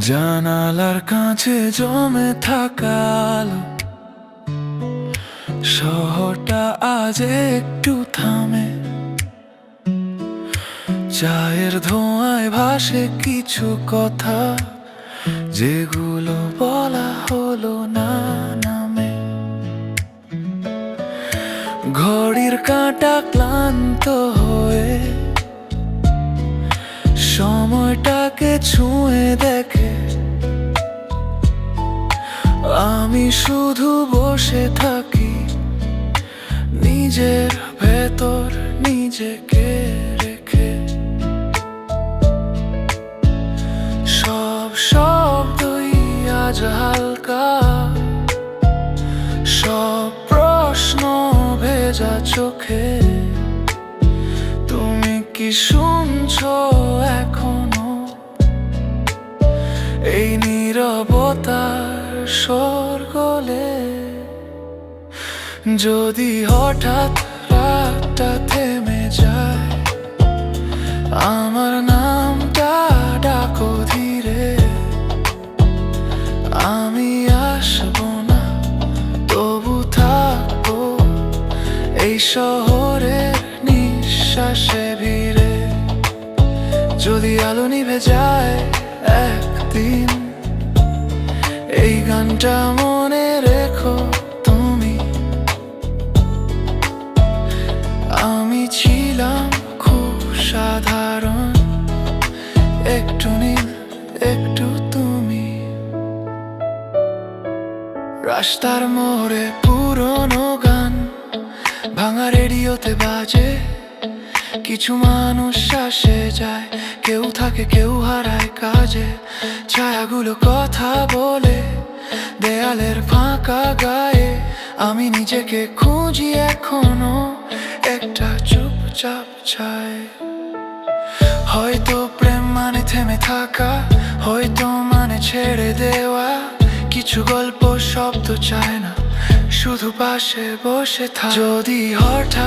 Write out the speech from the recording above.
জানালার কাছে জমে থাকা আলো, শহরটা আজ একটু থামে। চায়ের ধোঁয়ায় ভাসে কিছু কথা, যেগুলো বলা হলো না নামে। ঘড়ির কাঁটা ক্লান্ত হয়ে সময়টাকে ছুঁয়ে দেখে। আমি শুধু বসে থাকি নিজের ভেতর নিজেকে রেখে। সব শব্দই আজ হালকা, সব প্রশ্ন ভেজা চোখে। তুমি কি শুনছো এখনো এই নীরবতার স্বরগলে? যদি হঠাৎ রাতটা থেমে যায়, আমার নামটা ডাকো ধীরে। আমি আসবো না, তবু থাকবো এই শহরের নিঃশ্বাসে ভিড়ে। যদি আলো নিভে যায় একদিন, এই গানটা মনে রেখো তুমি। আমি ছিলাম খুব সাধারণ, একটু নীল একটু তুমি। রাস্তার মোড়ে পুরনো গান ভাঙা রেডিওতে বাজে। কিছু মানুষ আসে যায়, কেউ থাকে কেউ হারায় কাজে। ছায়াগুলো কথা বলে দেয়ালের ফাঁকা গায়ে। আমি নিজেকে খুঁজি এখনো একটা চুপচাপ ছায়। হয়তো প্রেম মানে থেমে থাকা, হয়তো মানে ছেড়ে দেওয়া। কিছু গল্প শব্দ চায় না, শুধু পাশে বসে থাক। যদি হঠাৎ